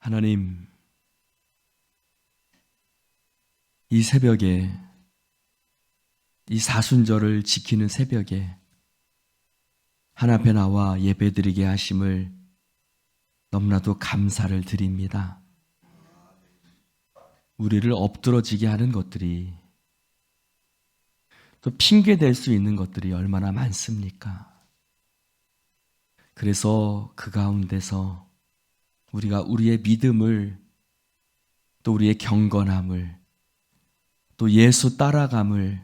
하나님, 이 새벽에, 이 사순절을 지키는 새벽에 하나님 앞에 나와 예배드리게 하심을 너무나도 감사를 드립니다. 우리를 엎드러지게 하는 것들이, 또 핑계 댈 수 있는 것들이 얼마나 많습니까? 그래서 그 가운데서 우리가 우리의 믿음을, 또 우리의 경건함을, 또 예수 따라감을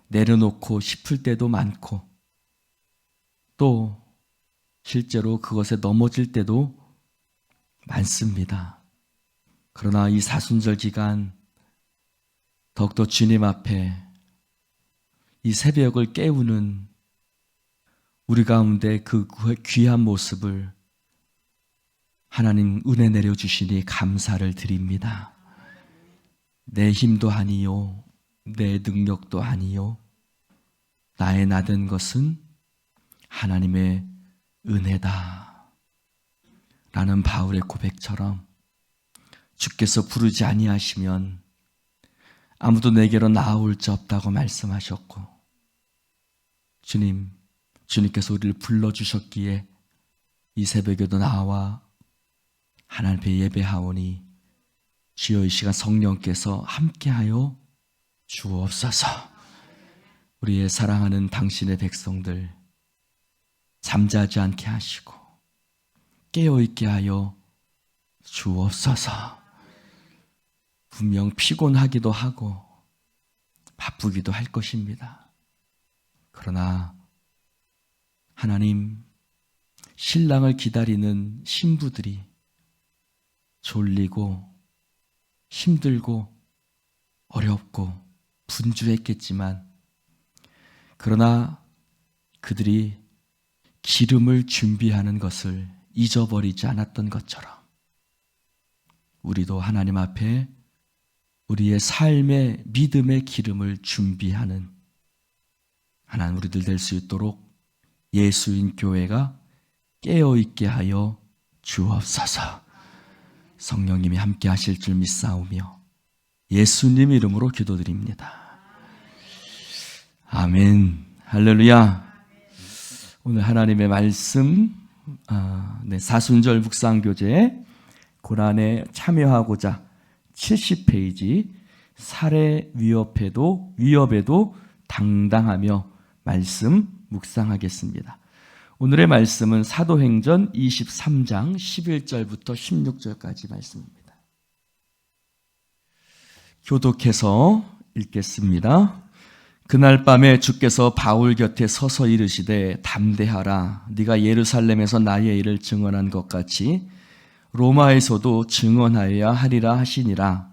내려놓고 싶을 때도 많고, 또 실제로 그것에 넘어질 때도 많습니다. 그러나 이 사순절 기간 더욱더 주님 앞에 이 새벽을 깨우는 우리 가운데 그 귀한 모습을 하나님 은혜 내려주시니 감사를 드립니다. 내 힘도 아니요, 내 능력도 아니요, 나의 나된 것은 하나님의 은혜다 라는 바울의 고백처럼 주께서 부르지 아니하시면 아무도 내게로 나아올 자 없다고 말씀하셨고, 주님께서 우리를 불러주셨기에 이 새벽에도 나와 하나님 앞에 예배하오니 주여 이 시간 성령께서 함께하여 주옵소서. 우리의 사랑하는 당신의 백성들 잠자지 않게 하시고 깨어있게 하여 주옵소서. 분명 피곤하기도 하고 바쁘기도 할 것입니다. 그러나 하나님, 신랑을 기다리는 신부들이 졸리고 힘들고 어렵고 분주했겠지만, 그러나 그들이 기름을 준비하는 것을 잊어버리지 않았던 것처럼 우리도 하나님 앞에 우리의 삶의 믿음의 기름을 준비하는 하나님 우리들 될 수 있도록 예수인 교회가 깨어있게 하여 주옵소서. 성령님이 함께 하실 줄 믿사오며 예수님 이름으로 기도드립니다. 아멘. 할렐루야. 오늘 하나님의 말씀, 사순절 묵상교재 고난에 참여하고자 70페이지 살해 위협에도 당당하며 말씀 묵상하겠습니다. 오늘의 말씀은 사도행전 23장 11절부터 16절까지 말씀입니다. 교독해서 읽겠습니다. 그날 밤에 주께서 바울 곁에 서서 이르시되 담대하라. 네가 예루살렘에서 나의 일을 증언한 것 같이 로마에서도 증언하여야 하리라 하시니라.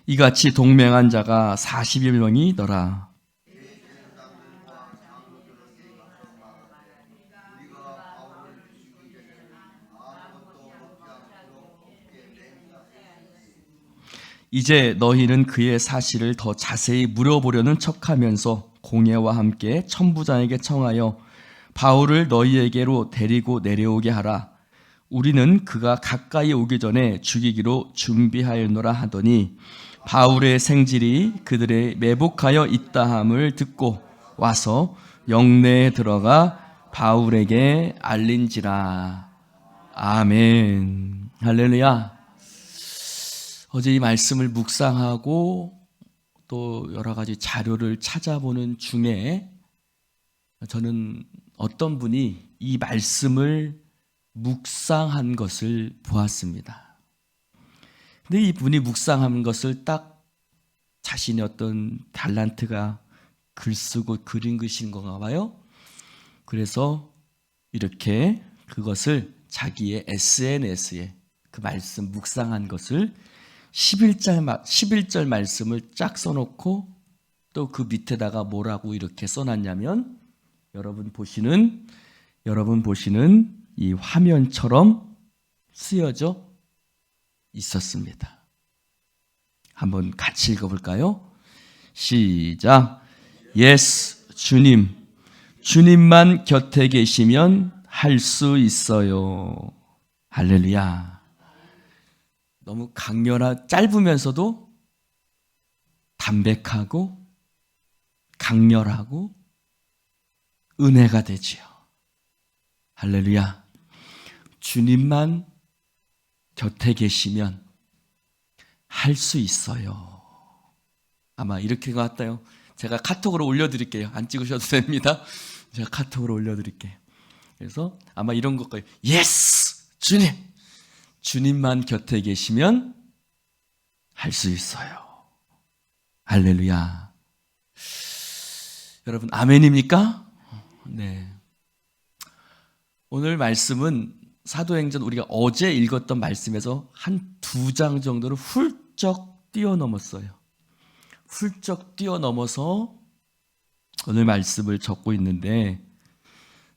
이같이 동맹한 자가 40여 명이더라. 이제 너희는 그의 사실을 더 자세히 물어보려는 척하면서 공예와 함께 천부장에게 청하여 바울을 너희에게로 데리고 내려오게 하라. 우리는 그가 가까이 오기 전에 죽이기로 준비하였노라 하더니 바울의 생질이 그들의 매복하여 있다함을 듣고 와서 영내에 들어가 바울에게 알린지라. 아멘. 할렐루야. 어제 이 말씀을 묵상하고 또 여러 가지 자료를 찾아보는 중에 저는 어떤 분이 이 말씀을 묵상한 것을 보았습니다. 근데 이 분이 묵상한 것을 딱 자신의 어떤 탤런트가 글 쓰고 그린 것인 건가 봐요. 그래서 이렇게 그것을 자기의 SNS에 그 말씀 묵상한 것을 11절 말씀을 쫙 써놓고 또 그 밑에다가 뭐라고 이렇게 써놨냐면 여러분 보시는 이 화면처럼 쓰여져 있었습니다. 한번 같이 읽어볼까요? 시작. 예스, 주님. 주님만 곁에 계시면 할 수 있어요. 할렐루야. 너무 짧으면서도 담백하고 강렬하고 은혜가 되지요. 할렐루야. 주님만 곁에 계시면 할 수 있어요. 아마 이렇게 같아요. 제가 카톡으로 올려드릴게요. 안 찍으셔도 됩니다. 제가 카톡으로 올려드릴게요. 그래서 아마 이런 것 같아요. 예스! 주님! 주님만 곁에 계시면 할 수 있어요. 할렐루야. 여러분, 아멘입니까? 네. 오늘 말씀은 사도행전 우리가 어제 읽었던 말씀에서 한 2장 정도를 훌쩍 뛰어넘었어요. 훌쩍 뛰어넘어서 오늘 말씀을 적고 있는데,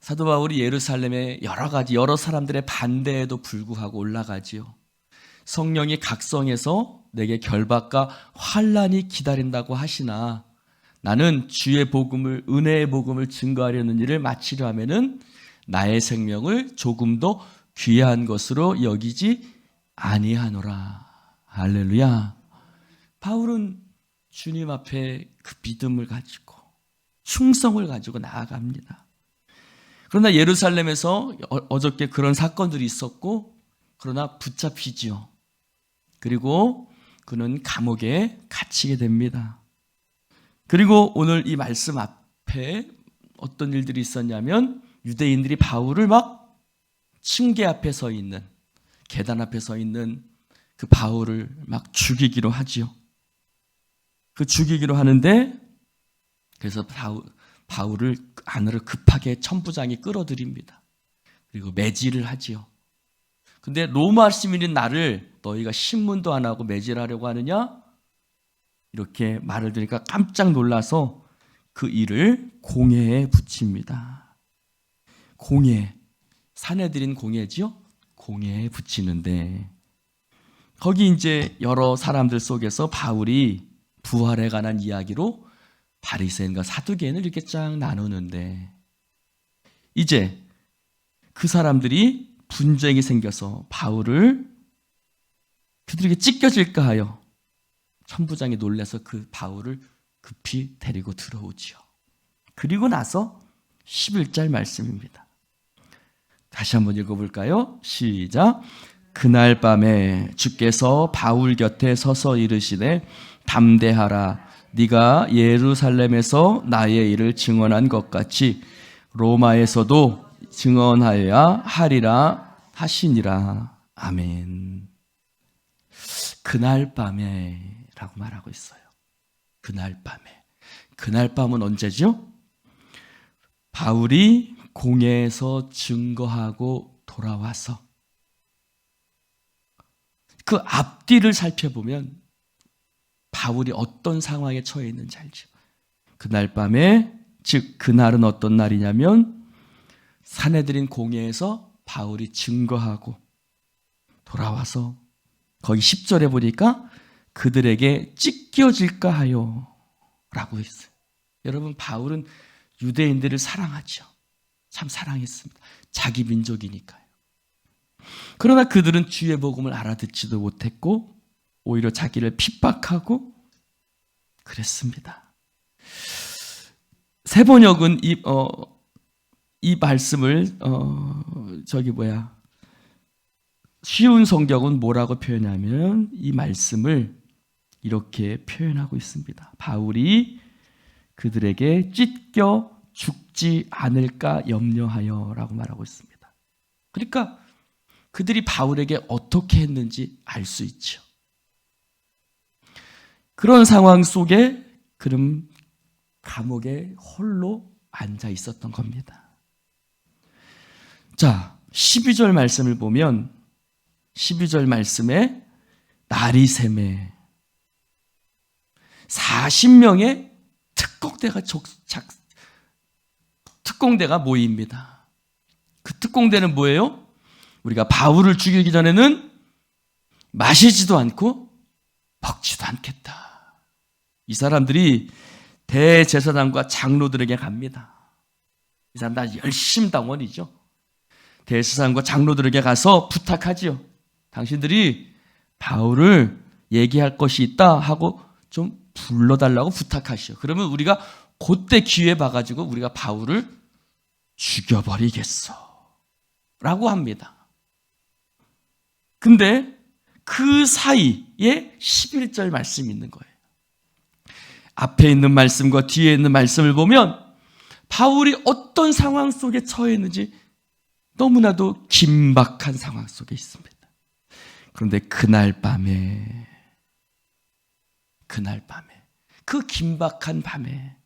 사도 바울이 예루살렘에 여러 사람들의 반대에도 불구하고 올라가지요. 성령이 각성해서 내게 결박과 환난이 기다린다고 하시나 나는 주의 복음을, 은혜의 복음을 증거하려는 일을 마치려 하면은 나의 생명을 조금도 귀한 것으로 여기지 아니하노라. 할렐루야. 바울은 주님 앞에 그 믿음을 가지고 충성을 가지고 나아갑니다. 그러나 예루살렘에서 어저께 그런 사건들이 있었고, 그러나 붙잡히지요. 그리고 그는 감옥에 갇히게 됩니다. 그리고 오늘 이 말씀 앞에 어떤 일들이 있었냐면, 유대인들이 바울을 막 층계 앞에 서 있는, 계단 앞에 서 있는 그 바울을 막 죽이기로 하지요. 그 죽이기로 하는데, 그래서 바울을 안으로 급하게 천부장이 끌어들입니다. 그리고 매질을 하지요. 근데 로마 시민인 나를 너희가 신문도 안 하고 매질하려고 하느냐? 이렇게 말을 들으니까 깜짝 놀라서 그 일을 공회에 붙입니다. 공회, 사내들인 공회지요? 공회에 붙이는데, 거기 이제 여러 사람들 속에서 바울이 부활에 관한 이야기로 바리새인과 사두개인을 이렇게 쫙 나누는데, 이제 그 사람들이 분쟁이 생겨서 바울을 그들에게 찢겨질까 하여 천부장이 놀라서 그 바울을 급히 데리고 들어오지요. 그리고 나서 11절 말씀입니다. 다시 한번 읽어볼까요? 시작. 그날 밤에 주께서 바울 곁에 서서 이르시되 담대하라. 네가 예루살렘에서 나의 일을 증언한 것 같이 로마에서도 증언하여야 하리라 하시니라. 아멘. 그날 밤에 라고 말하고 있어요. 그날 밤에. 그날 밤은 언제죠? 바울이 공회에서 증거하고 돌아와서 그 앞뒤를 살펴보면 바울이 어떤 상황에 처해 있는지 알죠. 그날 밤에, 즉 그날은 어떤 날이냐면 사내들인 공회에서 바울이 증거하고 돌아와서 거기 10절에 보니까 그들에게 찢겨질까 하여 라고 했어요. 여러분, 바울은 유대인들을 사랑하죠. 참 사랑했습니다. 자기 민족이니까요. 그러나 그들은 주의 복음을 알아듣지도 못했고 오히려 자기를 핍박하고 그랬습니다. 세번역은 이 말씀을 쉬운 성경은 뭐라고 표현하면 이 말씀을 이렇게 표현하고 있습니다. 바울이 그들에게 찢겨 죽지 않을까 염려하여 라고 말하고 있습니다. 그러니까 그들이 바울에게 어떻게 했는지 알 수 있죠. 그런 상황 속에 그는 감옥에 홀로 앉아 있었던 겁니다. 자, 12절 말씀을 보면 12절 말씀에 날이 새매 40명의 특공대가 모입니다. 그 특공대는 뭐예요? 우리가 바울을 죽이기 전에는 마시지도 않고 먹지도 않겠다. 이 사람들이 대제사장과 장로들에게 갑니다. 이 사람 다 열심당원이죠. 대제사장과 장로들에게 가서 부탁하지요. 당신들이 바울을 얘기할 것이 있다 하고 좀 불러달라고 부탁하시오. 그러면 우리가 그때 기회 봐가지고 우리가 바울을 죽여버리겠어 라고 합니다. 근데 그 사이에 11절 말씀이 있는 거예요. 앞에 있는 말씀과 뒤에 있는 말씀을 보면 바울이 어떤 상황 속에 처해 있는지 너무나도 긴박한 상황 속에 있습니다. 그런데 그날 밤에 그 긴박한 밤에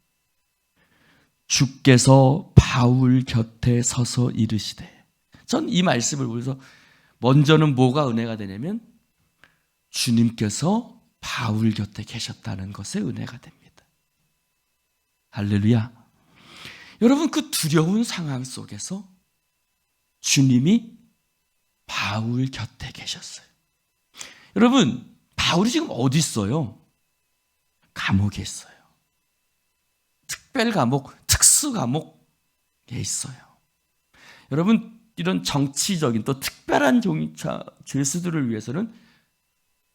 주께서 바울 곁에 서서 이르시되, 전 이 말씀을 보면서 먼저는 뭐가 은혜가 되냐면 주님께서 바울 곁에 계셨다는 것에 은혜가 됩니다. 할렐루야. 여러분, 그 두려운 상황 속에서 주님이 바울 곁에 계셨어요. 여러분, 바울이 지금 어디 있어요? 감옥에 있어요. 특별 감옥, 특수 감옥에 있어요. 여러분, 이런 정치적인 또 특별한 죄수들을 위해서는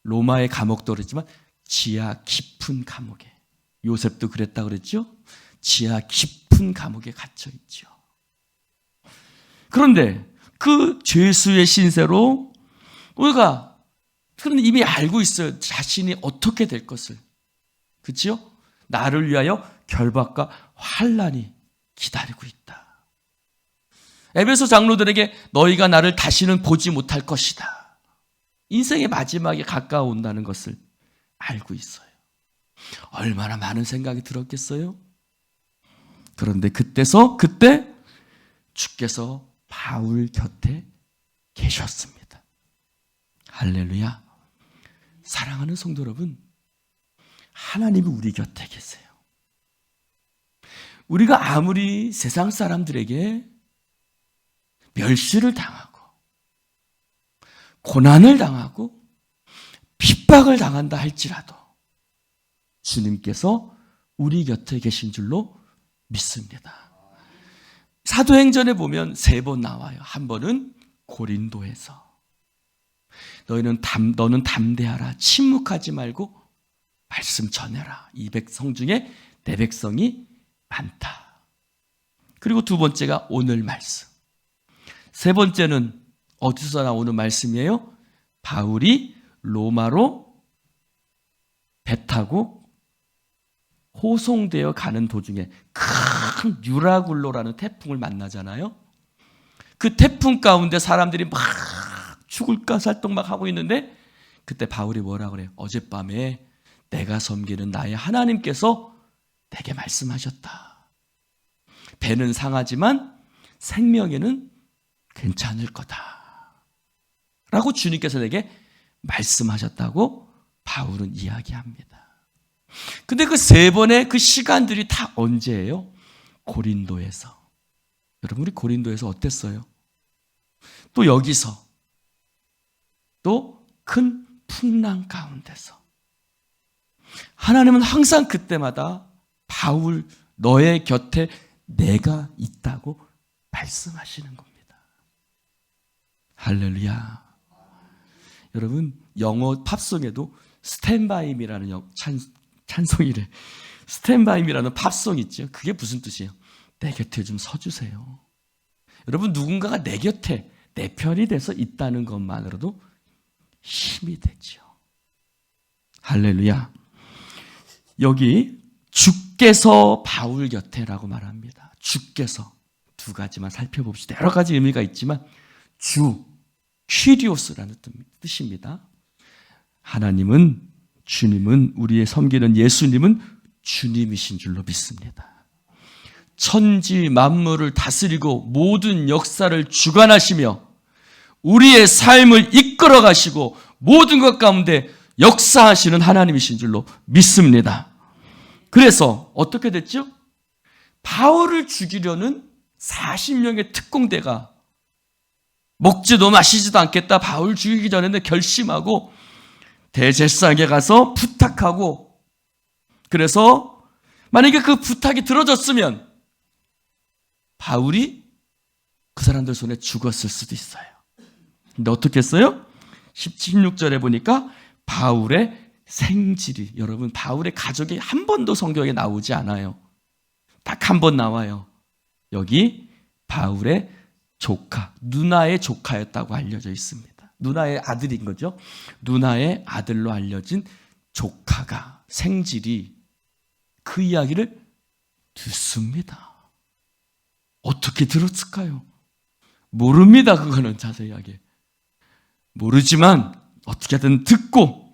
로마의 감옥도 그랬지만 지하 깊은 감옥에, 요셉도 그랬다 그랬죠? 지하 깊은 감옥에 갇혀 있죠. 그런데 그 죄수의 신세로 우리가 이미 알고 있어요. 자신이 어떻게 될 것을. 그렇죠? 나를 위하여 결박과 환난이 기다리고 있다. 에베소 장로들에게 너희가 나를 다시는 보지 못할 것이다. 인생의 마지막에 가까워온다는 것을 알고 있어요. 얼마나 많은 생각이 들었겠어요? 그런데 그때 주께서 바울 곁에 계셨습니다. 할렐루야. 사랑하는 성도 여러분, 하나님이 우리 곁에 계세요. 우리가 아무리 세상 사람들에게 멸시를 당하고 고난을 당하고 핍박을 당한다 할지라도 주님께서 우리 곁에 계신 줄로 믿습니다. 사도행전에 보면 3번 나와요. 한 번은 고린도에서 너는 담대하라, 침묵하지 말고 말씀 전해라. 이 백성 중에 내 백성이 많다. 그리고 2번째가 오늘 말씀. 3번째는 어디서 나오는 말씀이에요? 바울이 로마로 배 타고 호송되어 가는 도중에 큰 유라굴로라는 태풍을 만나잖아요. 그 태풍 가운데 사람들이 막 죽을까 살떡 막 하고 있는데 그때 바울이 뭐라 그래요? 어젯밤에 내가 섬기는 나의 하나님께서 내게 말씀하셨다. 배는 상하지만 생명에는 괜찮을 거다 라고 주님께서 내게 말씀하셨다고 바울은 이야기합니다. 근데 그 3번의 그 시간들이 다 언제예요? 고린도에서. 여러분, 우리 고린도에서 어땠어요? 또 여기서 또 큰 풍랑 가운데서 하나님은 항상 그때마다 바울 너의 곁에 내가 있다고 말씀하시는 겁니다. 할렐루야. 여러분, 영어 팝송에도 스탠바임이라는 찬송이래. 스탠바임이라는 팝송 있죠. 그게 무슨 뜻이에요? 내 곁에 좀 서주세요. 여러분, 누군가가 내 곁에 내 편이 돼서 있다는 것만으로도 힘이 되죠. 할렐루야. 여기 주께서 바울 곁에라고 말합니다. 주께서. 2가지만 살펴봅시다. 여러 가지 의미가 있지만 주, 퀴리오스라는 뜻입니다. 하나님은, 주님은, 우리의 섬기는 예수님은 주님이신 줄로 믿습니다. 천지 만물을 다스리고 모든 역사를 주관하시며 우리의 삶을 이끌어 가시고 모든 것 가운데 역사하시는 하나님이신 줄로 믿습니다. 그래서 어떻게 됐죠? 바울을 죽이려는 40명의 특공대가 먹지도 마시지도 않겠다, 바울 죽이기 전에 결심하고 대제사장에 가서 부탁하고 그래서 만약에 그 부탁이 들어졌으면 바울이 그 사람들 손에 죽었을 수도 있어요. 근데 어떻게 했어요? 16절에 보니까 바울의 생질이, 여러분 바울의 가족이 한 번도 성경에 나오지 않아요. 딱 한 번 나와요. 여기 바울의 조카, 누나의 조카였다고 알려져 있습니다. 누나의 아들인 거죠. 누나의 아들로 알려진 조카가, 생질이 그 이야기를 듣습니다. 어떻게 들었을까요? 모릅니다. 그거는 자세하게 모르지만 어떻게든 듣고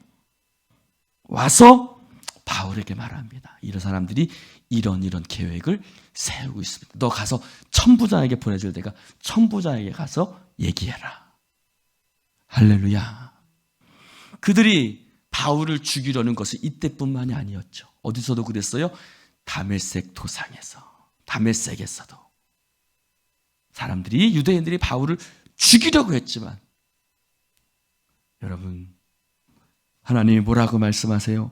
와서 바울에게 말합니다. 이런 사람들이 이런 계획을 세우고 있습니다. 너 가서 천부장에게 보내줄 테니까 천부장에게 가서 얘기해라. 할렐루야. 그들이 바울을 죽이려는 것은 이때뿐만이 아니었죠. 어디서도 그랬어요? 다메섹 도상에서, 다메섹에서도 사람들이, 유대인들이 바울을 죽이려고 했지만, 여러분 하나님이 뭐라고 말씀하세요?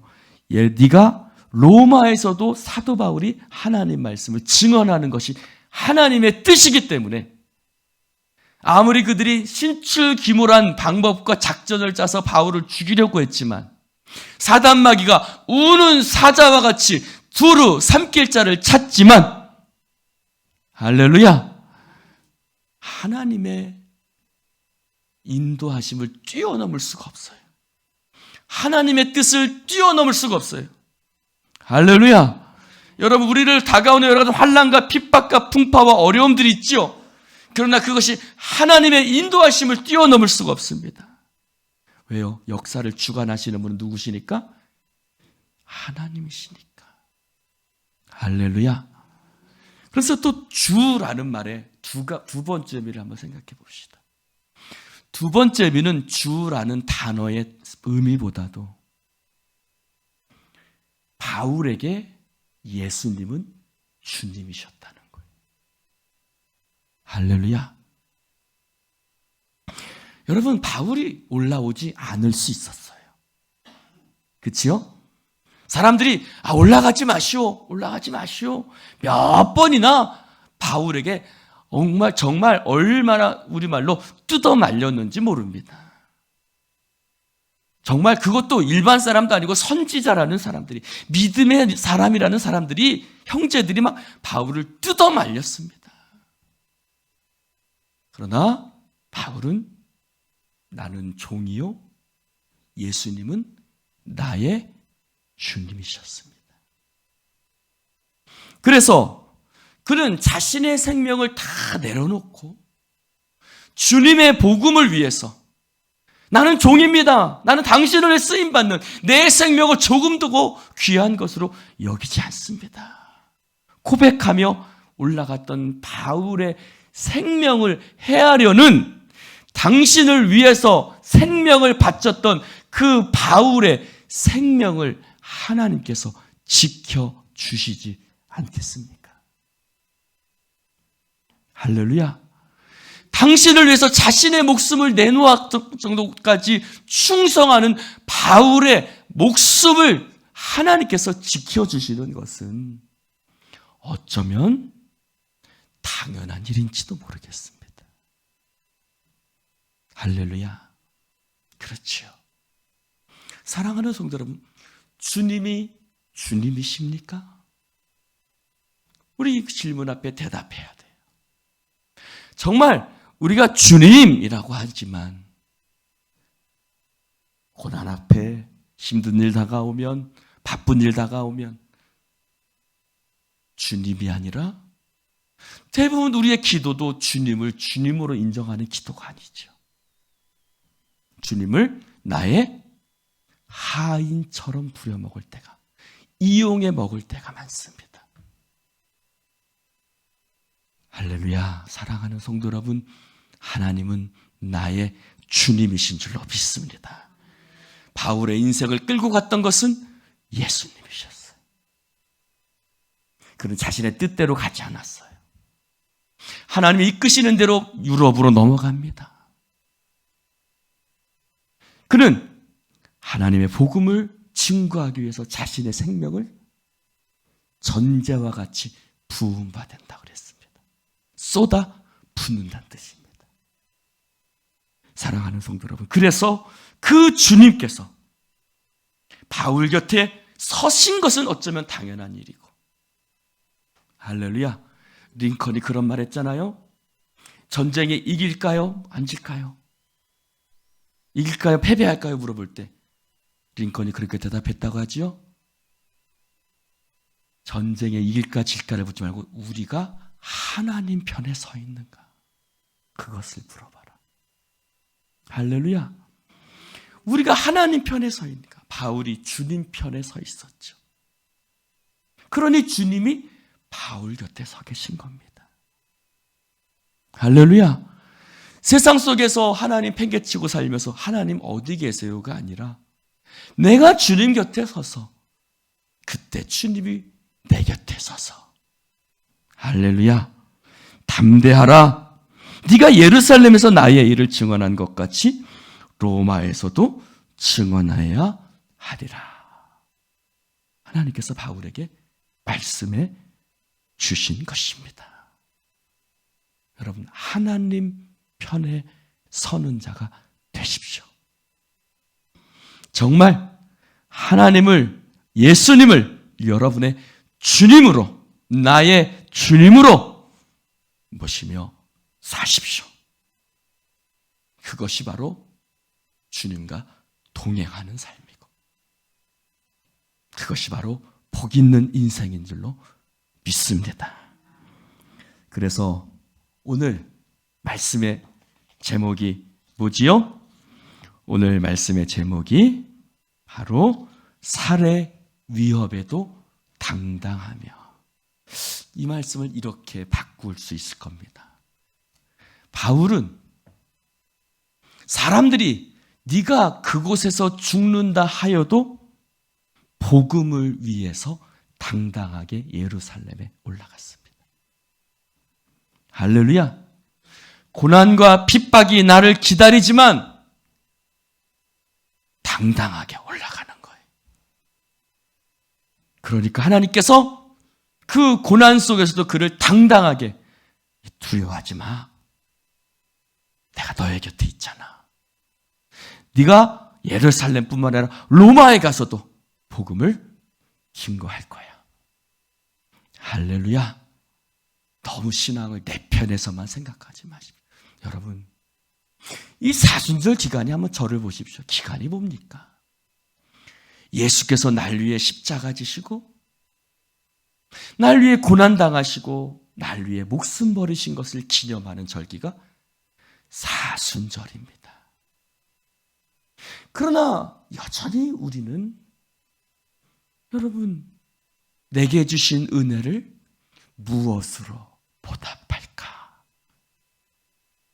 네가 로마에서도 사도 바울이 하나님 말씀을 증언하는 것이 하나님의 뜻이기 때문에 아무리 그들이 신출기몰한 방법과 작전을 짜서 바울을 죽이려고 했지만 사단마귀가 우는 사자와 같이 두루 삼킬 자를 찾지만, 할렐루야, 하나님의 인도하심을 뛰어넘을 수가 없어요. 하나님의 뜻을 뛰어넘을 수가 없어요. 할렐루야. 여러분, 우리를 다가오는 여러 가지 환난과 핍박과 풍파와 어려움들이 있죠. 그러나 그것이 하나님의 인도하심을 뛰어넘을 수가 없습니다. 왜요? 역사를 주관하시는 분은 누구시니까? 하나님이시니까. 할렐루야. 그래서 또 주라는 말에 두 번째 의미를 한번 생각해 봅시다. 두 번째 의미는 주라는 단어의 의미보다도 바울에게 예수님은 주님이셨다는 거예요. 할렐루야. 여러분, 바울이 올라오지 않을 수 있었어요. 그치요? 사람들이 올라가지 마시오, 올라가지 마시오 몇 번이나 바울에게 정말 얼마나 우리말로 뜯어 말렸는지 모릅니다. 정말 그것도 일반 사람도 아니고 선지자라는 사람들이, 믿음의 사람이라는 사람들이, 형제들이 막 바울을 뜯어 말렸습니다. 그러나 바울은 나는 종이요, 예수님은 나의 주님이셨습니다. 그래서 그는 자신의 생명을 다 내려놓고 주님의 복음을 위해서, 나는 종입니다, 나는 당신을 쓰임받는 내 생명을 조금 두고 귀한 것으로 여기지 않습니다, 고백하며 올라갔던 바울의 생명을 해하려는, 당신을 위해서 생명을 바쳤던 그 바울의 생명을 하나님께서 지켜주시지 않겠습니까? 할렐루야. 당신을 위해서 자신의 목숨을 내놓을 정도까지 충성하는 바울의 목숨을 하나님께서 지켜주시는 것은 어쩌면 당연한 일인지도 모르겠습니다. 할렐루야. 그렇죠. 사랑하는 성도 여러분, 주님이 주님이십니까? 우리 이 질문 앞에 대답해야 돼요. 정말 우리가 주님이라고 하지만 고난 앞에 힘든 일 다가오면, 바쁜 일 다가오면 주님이 아니라 대부분 우리의 기도도 주님을 주님으로 인정하는 기도가 아니죠. 주님을 나의 하인처럼 부려먹을 때가, 이용해 먹을 때가 많습니다. 할렐루야. 사랑하는 성도 여러분, 하나님은 나의 주님이신 줄로 믿습니다. 바울의 인생을 끌고 갔던 것은 예수님이셨어요. 그는 자신의 뜻대로 가지 않았어요. 하나님이 이끄시는 대로 유럽으로 넘어갑니다. 그는 하나님의 복음을 증거하기 위해서 자신의 생명을 전제와 같이 부음받는다 그랬습니다. 쏟아 붓는다는 뜻입니다. 사랑하는 성도 여러분, 그래서 그 주님께서 바울 곁에 서신 것은 어쩌면 당연한 일이고, 할렐루야, 링컨이 그런 말 했잖아요. 전쟁에 이길까요? 안 질까요? 이길까요? 패배할까요? 물어볼 때 링컨이 그렇게 대답했다고 하지요. 전쟁에 이길까 질까를 묻지 말고 우리가 하나님 편에 서 있는가, 그것을 물어봐라. 할렐루야. 우리가 하나님 편에 서 있는가. 바울이 주님 편에 서 있었죠. 그러니 주님이 바울 곁에 서 계신 겁니다. 할렐루야. 세상 속에서 하나님 팽개치고 살면서 하나님 어디 계세요가 아니라 내가 주님 곁에 서서 그때 주님이 내 곁에 서서, 할렐루야, 담대하라. 네가 예루살렘에서 나의 일을 증언한 것 같이 로마에서도 증언해야 하리라. 하나님께서 바울에게 말씀해 주신 것입니다. 여러분, 하나님 편에 서는 자가 되십시오. 정말 하나님을, 예수님을 여러분의 주님으로, 나의 주님으로 모시며 사십시오. 그것이 바로 주님과 동행하는 삶이고, 그것이 바로 복 있는 인생인 줄로 믿습니다. 그래서 오늘 말씀의 제목이 뭐지요? 오늘 말씀의 제목이 바로 살해 위협에도 당당하며. 이 말씀을 이렇게 바꿀 수 있을 겁니다. 바울은 사람들이 네가 그곳에서 죽는다 하여도 복음을 위해서 당당하게 예루살렘에 올라갔습니다. 할렐루야. 고난과 핍박이 나를 기다리지만 당당하게 올라가는 거예요. 그러니까 하나님께서 그 고난 속에서도 그를 당당하게, 두려워하지 마, 내가 너의 곁에 있잖아. 네가 예루살렘뿐만 아니라 로마에 가서도 복음을 증거할 거야. 할렐루야. 너무 신앙을 내 편에서만 생각하지 마십시오. 여러분, 이 사순절 기간이, 한번 저를 보십시오. 기간이 뭡니까? 예수께서 날 위해 십자가 지시고, 날 위해 고난당하시고, 날 위해 목숨 버리신 것을 기념하는 절기가 사순절입니다. 그러나 여전히 우리는, 여러분, 내게 주신 은혜를 무엇으로 보답할까?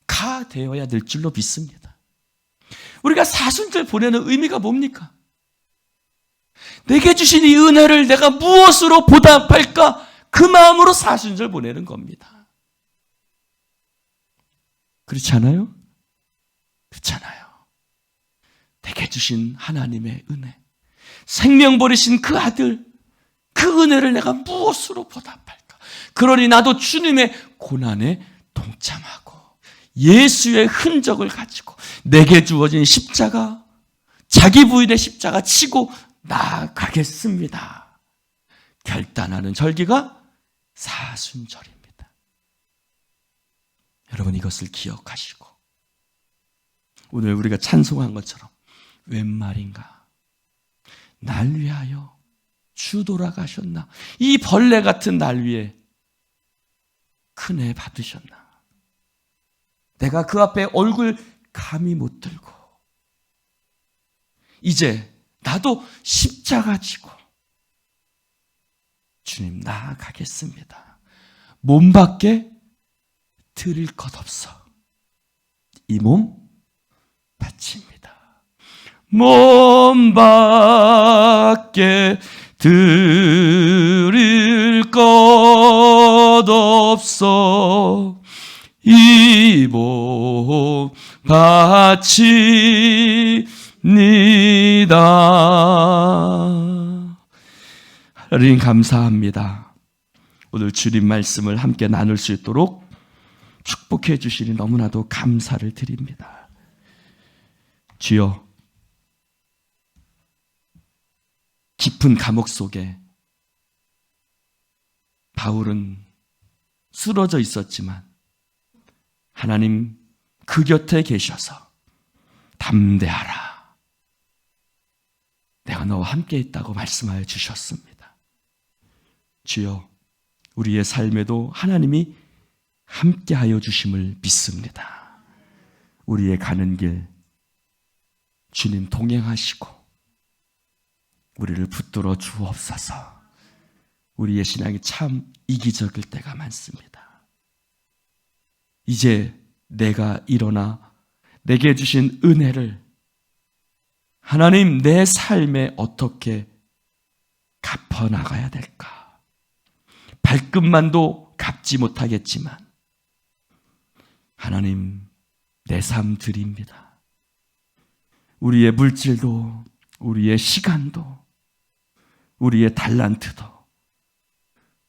가 되어야 될 줄로 믿습니다. 우리가 사순절 보내는 의미가 뭡니까? 내게 주신 이 은혜를 내가 무엇으로 보답할까? 그 마음으로 사순절 보내는 겁니다. 그렇지 않아요? 그렇잖아요. 내게 주신 하나님의 은혜, 생명 버리신 그 아들, 그 은혜를 내가 무엇으로 보답할까? 그러니 나도 주님의 고난에 동참하고 예수의 흔적을 가지고 내게 주어진 십자가, 자기 부인의 십자가 치고 나아가겠습니다. 결단하는 절기가 사순절입니다. 여러분, 이것을 기억하시고 오늘 우리가 찬송한 것처럼 웬 말인가? 날 위하여 주 돌아가셨나? 이 벌레 같은 날 위해 큰 애 받으셨나? 내가 그 앞에 얼굴 감히 못 들고 이제 나도 십자가 지고 주님 나아가겠습니다. 몸밖에 드릴 것 없어. 이 몸 바칩니다. 몸밖에 드릴 것 없어. 이 몸 바칩니다. 하나님 감사합니다. 오늘 주님 말씀을 함께 나눌 수 있도록 축복해 주시니 너무나도 감사를 드립니다. 주여, 깊은 감옥 속에 바울은 쓰러져 있었지만 하나님 그 곁에 계셔서 담대하라, 내가 너와 함께 있다고 말씀하여 주셨습니다. 주여, 우리의 삶에도 하나님이 함께하여 주심을 믿습니다. 우리의 가는 길 주님 동행하시고 우리를 붙들어 주옵소서. 우리의 신앙이 참 이기적일 때가 많습니다. 이제 내가 일어나 내게 주신 은혜를 하나님 내 삶에 어떻게 갚아나가야 될까? 발끝만도 갚지 못하겠지만 하나님 내 삶 드립니다. 우리의 물질도, 우리의 시간도, 우리의 달란트도,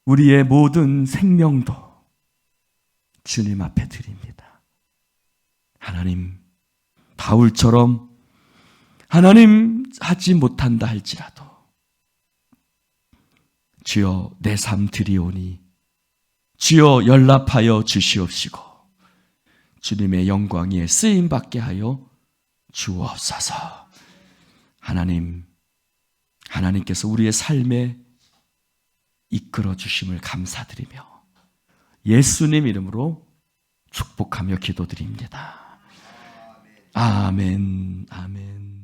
우리의 모든 생명도 주님 앞에 드립니다. 하나님, 바울처럼 하나님 하지 못한다 할지라도 주여 내 삶 드리오니 주여 연락하여 주시옵시고 주님의 영광에 쓰임받게 하여 주옵소서. 하나님, 하나님께서 우리의 삶에 이끌어 주심을 감사드리며 예수님 이름으로 축복하며 기도드립니다. 아멘, 아멘.